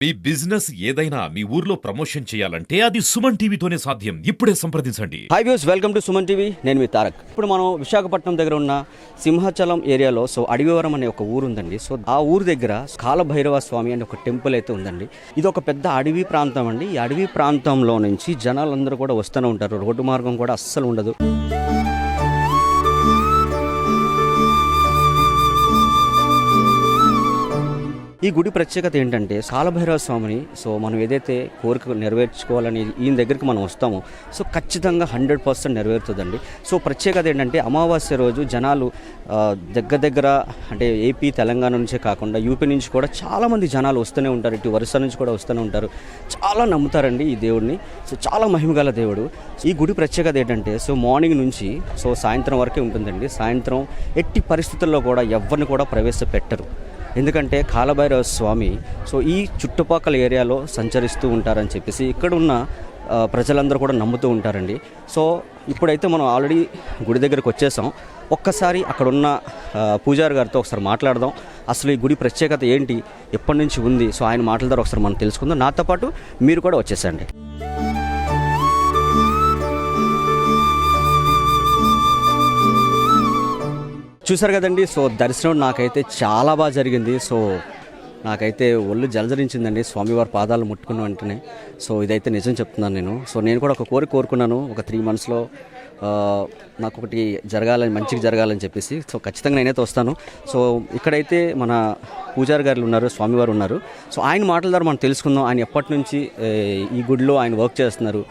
మీ business ఏదైనా మీ ఊర్లో promotion చేయాలంటే అది సుమన్ టీవీతోనే సాధ్యం. ఇప్పుడే సంప్రదించండి. High views, welcome to Suman TV. నేను మీ తారక్. ఇప్పుడు మనం విశాఖపట్నం దగ్గర ఉన్న సింహాచలం ఏరియాలో అడవివరం అనే ఒక ఊరు ఉందండి. ఆ ఊరు దగ్గర కాలభైరవ స్వామి అనే ఒక టెంపుల్ అయితే ఉందండి. ఇది ఒక పెద్ద అడవి ప్రాంతం అండి. ఈ అడవి ప్రాంతంలో నుంచి జనాలందరూ కూడా వస్తూనే ఉంటారు. రోడ్డు మార్గం కూడా అస్సలు ఉండదు. ఈ గుడి ప్రత్యేకత ఏంటంటే కాలభైరవ స్వామిని మనం ఏదైతే కోరిక నెరవేర్చుకోవాలని ఈయన దగ్గరికి మనం వస్తామో ఖచ్చితంగా 100% నెరవేరుతుందండి. ప్రత్యేకత ఏంటంటే అమావాస్య రోజు జనాలు దగ్గర అంటే ఏపీ తెలంగాణ నుంచే కాకుండా యూపీ నుంచి కూడా చాలామంది జనాలు వస్తూనే ఉంటారు. ఇటు వరుస నుంచి కూడా వస్తూనే ఉంటారు. చాలా నమ్ముతారండి ఈ దేవుడిని. చాలా మహిమగల దేవుడు. ఈ గుడి ప్రత్యేకత ఏంటంటే మార్నింగ్ నుంచి సాయంత్రం వరకే ఉంటుందండి. సాయంత్రం ఎట్టి పరిస్థితుల్లో కూడా ఎవరిని కూడా ప్రవేశపెట్టరు. ఎందుకంటే కాలభైరవ స్వామి ఈ చుట్టుపక్కల ఏరియాలో సంచరిస్తూ ఉంటారని చెప్పేసి ఇక్కడ ఉన్న ప్రజలందరూ కూడా నమ్ముతూ ఉంటారండి. ఇప్పుడైతే మనం ఆల్రెడీ గుడి దగ్గరకు వచ్చేసాం. ఒక్కసారి అక్కడ ఉన్న పూజారి గారితో ఒకసారి మాట్లాడదాం. అసలు ఈ గుడి ప్రత్యేకత ఏంటి, ఎప్పటి నుంచి ఉంది, ఆయన మాటల ద్వారా ఒకసారి మనం తెలుసుకుందాం. నాతో పాటు మీరు కూడా వచ్చేసండి. చూసారు కదండి. దర్శనం నాకైతే చాలా బాగా జరిగింది. నాకైతే ఒళ్ళు జలజరించిందండి స్వామివారి పాదాలు ముట్టుకున్న వెంటనే. ఇదైతే నిజం చెప్తున్నాను నేను. నేను కూడా ఒక కోరుకున్నాను, ఒక 3 monthsలో నాకు ఒకటి జరగాలని, మంచిగా జరగాలని చెప్పేసి. ఖచ్చితంగా నేనైతే వస్తాను. ఇక్కడైతే మన పూజారి గారు ఉన్నారు, స్వామివారు ఉన్నారు. ఆయన మాటల ద్వారా మనం తెలుసుకుందాం. ఆయన ఎప్పటి నుంచి ఈ గుడిలో ఆయన వర్క్ చేస్తున్నారు,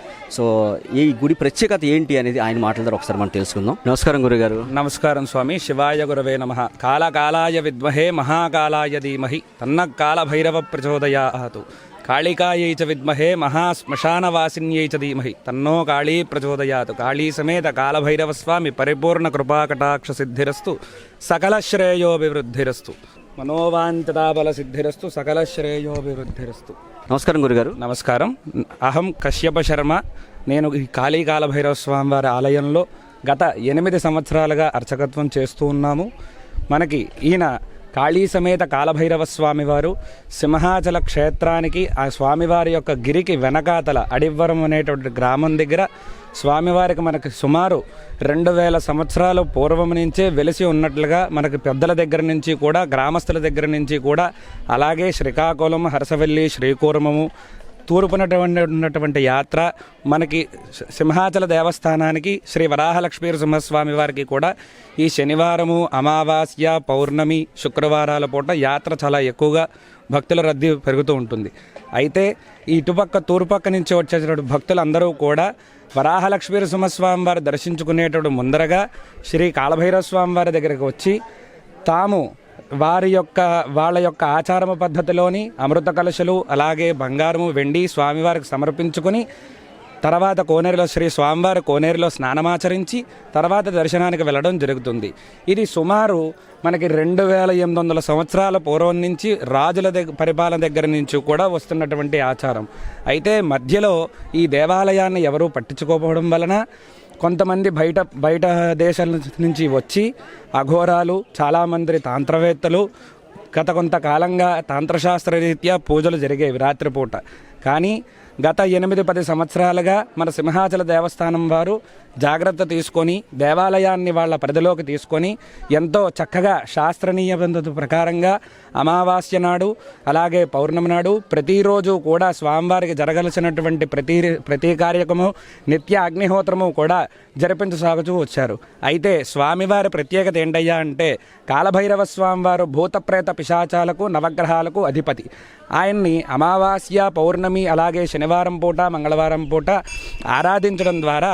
ఈ గుడి ప్రత్యేకత ఏంటి అనేది ఆయన మాటల ద్వారా ఒకసారి మనం తెలుసుకుందాం. నమస్కారం గురుగారు. నమస్కారం స్వామి. శివాయ గురవే నమః. కాళకాలాయ విద్మహే మహాకాలాయ ధీమహి తన్న కాళభైరవ ప్రచోదయాతు. కాళికాయై చ విద్మహే మహాశ్మశానవాసిన్యై చ ధీమహి తన్నో కాళీ ప్రచోదయాతు. కాళీ సమేత కాలభైరవ స్వామి పరిపూర్ణ కృపాకటాక్ష సిద్ధిరస్తు, సకల శ్రేయోభివృద్ధిరస్తు, మనోవాంఛితాబల సిద్ధిరస్తు, సకల శ్రేయోభివృద్ధిరస్తు. నమస్కారం గురుగారు. నమస్కారం. అహం కశ్యప శర్మ. నేను ఈ కాళీ కాలభైరవ స్వామి వారి ఆలయంలో గత 8 సంవత్సరాలుగా అర్చకత్వం చేస్తూ ఉన్నాము. మనకి ఈయన కాళీ సమేత కాలభైరవ స్వామివారు సింహాచల క్షేత్రానికి, ఆ స్వామివారి యొక్క గిరికి వెనకాతల అడివ్వరం అనేటువంటి గ్రామం దగ్గర స్వామివారికి మనకి సుమారు 2000 సంవత్సరాల పూర్వం నుంచే వెలిసి ఉన్నట్లుగా మనకి పెద్దల దగ్గర నుంచి కూడా, గ్రామస్తుల దగ్గర నుంచి కూడా, అలాగే శ్రీకాకుళం, హర్సవల్లి, శ్రీకూర్మము, తూర్పునటువంటి యాత్ర మనకి సింహాచల దేవస్థానానికి శ్రీ వరాహలక్ష్మీ సింహస్వామి వారికి కూడా ఈ శనివారము, అమావాస్య, పౌర్ణమి, శుక్రవారాల పూట యాత్ర చాలా ఎక్కువగా భక్తుల రద్దీ పెరుగుతూ ఉంటుంది. అయితే ఈ ఇటుపక్క తూర్పుపక్క నుంచి వచ్చేటటువంటి భక్తులందరూ కూడా వరాహలక్ష్మీ సింహస్వామి వారు దర్శించుకునేటప్పుడు ముందరగా శ్రీ కాలభైరవ స్వామి వారి దగ్గరికి వచ్చి తాము వాళ్ళ యొక్క ఆచారము పద్ధతిలోని అమృత కలశలు, అలాగే బంగారము, వెండి స్వామివారికి సమర్పించుకొని తర్వాత కోనేరులో శ్రీ స్వామివారి కోనేరులో స్నానమాచరించి తర్వాత దర్శనానికి వెళ్ళడం జరుగుతుంది. ఇది సుమారు మనకి 2800 సంవత్సరాల పూర్వం నుంచి రాజుల పరిపాలన దగ్గర నుంచి కూడా వస్తున్నటువంటి ఆచారం. అయితే మధ్యలో ఈ దేవాలయాన్ని ఎవరూ పట్టించుకోకపోవడం వలన కొంతమంది బయట దేశాల నుంచి వచ్చి అఘోరాలు, చాలామంది తాంత్రవేత్తలు గత కొంతకాలంగా తంత్రశాస్త్ర రీత్యా పూజలు జరిగేవి రాత్రిపూట. కానీ గత 8-10 సంవత్సరాలుగా మన సింహాచల దేవస్థానం వారు జాగ్రత్త తీసుకొని దేవాలయాన్ని వాళ్ళ పరిధిలోకి తీసుకొని ఎంతో చక్కగా శాస్త్రనీయ పద్ధతి ప్రకారంగా అమావాస్య నాడు, అలాగే పౌర్ణమి నాడు ప్రతిరోజు కూడా స్వామివారికి జరగాల్సినటువంటి ప్రతి కార్యక్రమము, నిత్య అగ్నిహోత్రము కూడా జరిపించసాగుతూ వచ్చారు. అయితే స్వామివారి ప్రత్యేకత ఏంటయ్యా అంటే కాలభైరవ స్వామివారు భూతప్రేత పిశాచాలకు, నవగ్రహాలకు అధిపతి. ఆయన్ని అమావాస్య, పౌర్ణమి, అలాగే శనివారం పూట, మంగళవారం పూట ఆరాధించడం ద్వారా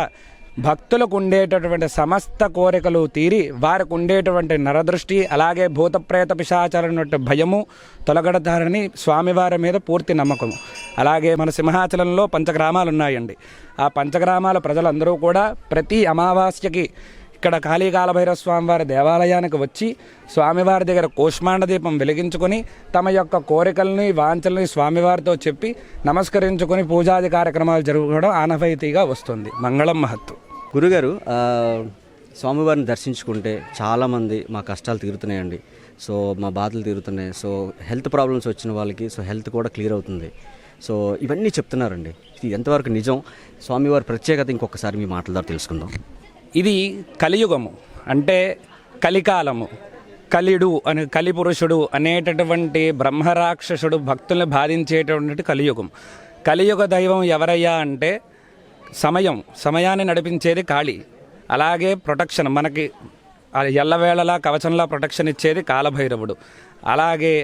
భక్తులకు ఉండేటటువంటి సమస్త కోరికలు తీరి వారికి ఉండేటువంటి నరదృష్టి, అలాగే భూతప్రేత పిశాచాలన్నటువంటి భయము తొలగడతారని స్వామివారి మీద పూర్తి నమ్మకము. అలాగే మన సింహాచలంలో 5 గ్రామాలు ఉన్నాయండి. ఆ 5 గ్రామాల ప్రజలందరూ కూడా ప్రతి అమావాస్యకి ఇక్కడ కాళీ కాలభైరవ స్వామివారి దేవాలయానికి వచ్చి స్వామివారి దగ్గర కూష్మాండ దీపం వెలిగించుకొని తమ యొక్క కోరికల్ని, వాంఛల్ని స్వామివారితో చెప్పి నమస్కరించుకొని పూజాది కార్యక్రమాలు జరుగుకోవడం ఆనవాయితీగా వస్తుంది. మంగళం మహత్తు. గురుగారు, స్వామివారిని దర్శించుకుంటే చాలామంది మా కష్టాలు తీరుతున్నాయండి. సో మా బాధలు తీరుతున్నాయి, సో హెల్త్ ప్రాబ్లమ్స్ వచ్చిన వాళ్ళకి సో హెల్త్ కూడా క్లియర్ అవుతుంది. సో ఇవన్నీ చెప్తున్నారండి. ఇది ఎంతవరకు నిజం, స్వామివారి ప్రత్యేకత ఇంకొకసారి మీ మాటల ద్వారా తెలుసుకుందాం. ఇది కలియుగము, అంటే కలికాలము. కలిడు అని కలిపురుషుడు అనేటటువంటి బ్రహ్మరాక్షసుడు భక్తుల్ని బాధించేటటువంటి కలియుగం. కలియుగ దైవం ఎవరయ్యా అంటే సమయాన్ని నడిపించేది కాళీ. అలాగే ప్రొటెక్షన్ మనకి ఎల్లవేళలా కవచంలా ప్రొటెక్షన్ ఇచ్చేది కాలభైరవుడు. అలాగే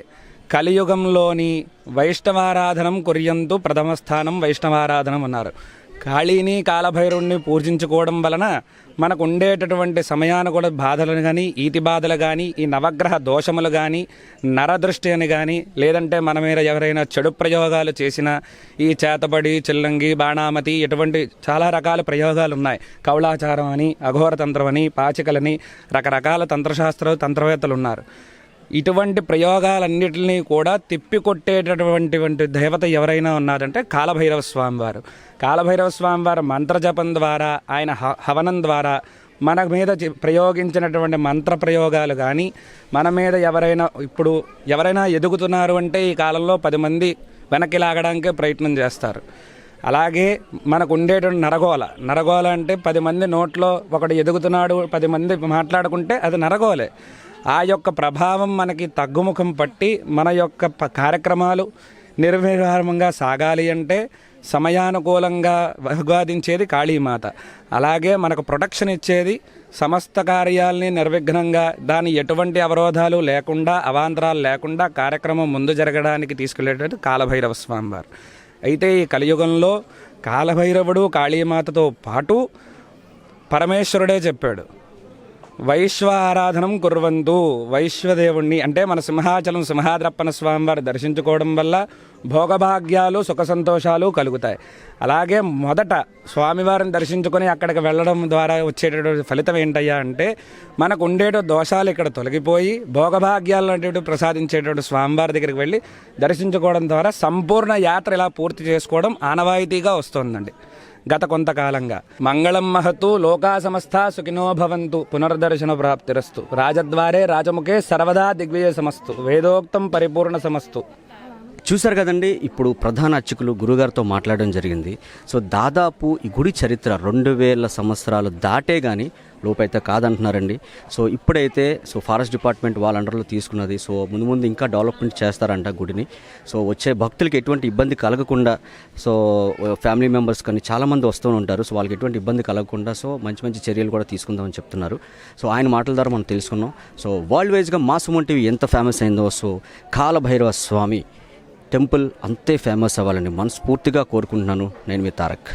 కలియుగంలోని వైష్ణవారాధనం కుర్యంతు ప్రథమ స్థానం వైష్ణవారాధనం అన్నారు. కాళీని కాలభైరవుడిని పూజించుకోవడం వలన మనకు ఉండేటటువంటి సమయానుకూల బాధలను కానీ, ఈతి బాధలు కానీ, ఈ నవగ్రహ దోషములు కానీ, నరదృష్టి అని కానీ, లేదంటే మన మీద ఎవరైనా చెడు ప్రయోగాలు చేసినా, ఈ చేతబడి, చిల్లంగి, బాణామతి ఇటువంటి చాలా రకాల ప్రయోగాలు ఉన్నాయి. కౌళాచారం అని, అఘోర తంత్రం అని, పాచికలని, రకరకాల తంత్రవేత్తలు ఉన్నారు. ఇటువంటి ప్రయోగాలన్నిటినీ కూడా తిప్పికొట్టేటటువంటి దేవత ఎవరైనా ఉన్నారంటే కాలభైరవ స్వామివారు. కాలభైరవ స్వామివారు మంత్రజపం ద్వారా, ఆయన హవనం ద్వారా మన మీద ప్రయోగించినటువంటి మంత్ర ప్రయోగాలు కానీ, మన మీద ఎవరైనా ఎదుగుతున్నారు అంటే ఈ కాలంలో 10 మంది వెనక్కి లాగడానికే ప్రయత్నం చేస్తారు. అలాగే మనకు ఉండేటువంటి నరగోల అంటే 10 మంది నోట్లో ఒకడు ఎదుగుతున్నాడు, 10 మంది మాట్లాడుకుంటే అది నరగోలే. ఆ యొక్క ప్రభావం మనకి తగ్గుముఖం పట్టి మన యొక్క కార్యక్రమాలు నిర్విరామంగా సాగాలి అంటే సమయానుకూలంగా ఆస్వాదించేది కాళీమాత. అలాగే మనకు ప్రొటెక్షన్ ఇచ్చేది, సమస్త కార్యాలని నిర్విఘ్నంగా, దాని ఎటువంటి అవరోధాలు లేకుండా, అవాంతరాలు లేకుండా కార్యక్రమం ముందు జరగడానికి తీసుకెళ్లేటట్టు కాలభైరవ స్వామివారు. అయితే ఈ కలియుగంలో కాలభైరవుడు కాళీమాతతో పాటు పరమేశ్వరుడే చెప్పాడు, వైశ్వ ఆరాధనం కుర్వంతు. వైశ్వదేవుణ్ణి అంటే మన సింహాద్రప్పన స్వామివారు దర్శించుకోవడం వల్ల భోగభాగ్యాలు, సుఖ సంతోషాలు కలుగుతాయి. అలాగే మొదట స్వామివారిని దర్శించుకొని అక్కడికి వెళ్ళడం ద్వారా వచ్చేటటువంటి ఫలితం ఏంటయ్యా అంటే మనకు ఉండేట దోషాలు ఇక్కడ తొలగిపోయి భోగభాగ్యాలు అనేటువంటి ప్రసాదించేటువంటి స్వామివారి దగ్గరికి వెళ్ళి దర్శించుకోవడం ద్వారా సంపూర్ణ యాత్ర ఇలా పూర్తి చేసుకోవడం ఆనవాయితీగా వస్తుందండి గత కొంతకాలంగా. మంగళం మహతు, లోకా సమస్త సుఖినో భవంతు, పునర్దర్శన ప్రాప్తిరస్తు, రాజద్వారే రాజముఖే సర్వదా దిగ్విజయ సమస్తు, వేదోక్తం పరిపూర్ణ సమస్తు. చూశారు కదండి, ఇప్పుడు ప్రధాన అర్చకులు గురుగారితో మాట్లాడడం జరిగింది. సో దాదాపు ఈ గుడి చరిత్ర 2000 సంవత్సరాలు దాటే కానీ లోపైతే కాదంటున్నారండి. సో ఇప్పుడైతే ఫారెస్ట్ డిపార్ట్మెంట్ వాళ్ళ అండర్లో తీసుకున్నది. సో ముందు ఇంకా డెవలప్మెంట్ చేస్తారంట గుడిని. సో వచ్చే భక్తులకి ఎటువంటి ఇబ్బంది కలగకుండా, సో ఫ్యామిలీ మెంబర్స్ కానీ చాలామంది వస్తూ ఉంటారు. సో వాళ్ళకి ఎటువంటి ఇబ్బంది కలగకుండా సో మంచి చర్యలు కూడా తీసుకుందామని చెప్తున్నారు. సో ఆయన మాటల ద్వారా మనం తెలుసుకున్నాం. సో వరల్డ్ వైజ్గా మా సుమన్ టీవీ ఎంత ఫేమస్ అయిందో, సో కాలభైరవ స్వామి టెంపుల్ అంతే ఫేమస్ అవ్వాలని మనస్ఫూర్తిగా కోరుకుంటున్నాను. నేను మీ తారక్.